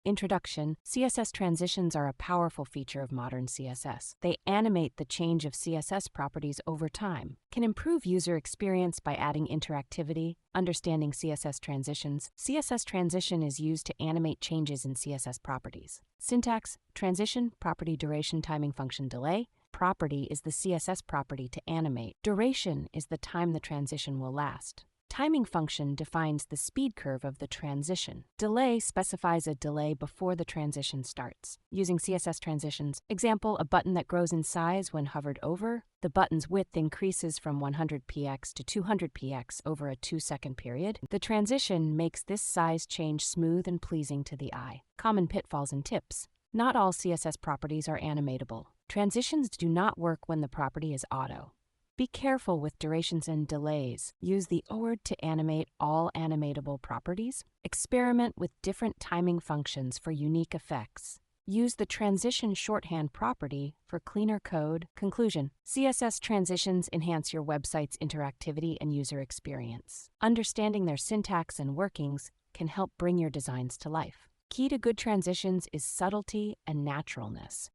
Introduction: CSS transitions are a powerful feature of modern CSS. They animate the change of CSS properties over time, can improve user experience by adding interactivity. Understanding CSS transitions: CSS transition is used to animate changes in CSS properties. Syntax: transition, property, duration, timing function, delay. Property is the CSS property to animate. Duration is the time the transition will last. Timing function defines the speed curve of the transition. Delay specifies a delay before the transition starts. Using CSS transitions: example, a button that grows in size when hovered over. The button's width increases from 100 px to 200 px over a 2-second period. The transition makes this size change smooth and pleasing to the eye. Common pitfalls and tips: not all CSS properties are animatable. Transitions do not work when the property is auto. Be careful with durations and delays. Use the ORD to animate all animatable properties. Experiment with different timing functions for unique effects. Use the transition shorthand property for cleaner code. Conclusion: CSS transitions enhance your website's interactivity and user experience. Understanding their syntax and workings can help bring your designs to life. Key to good transitions is subtlety and naturalness.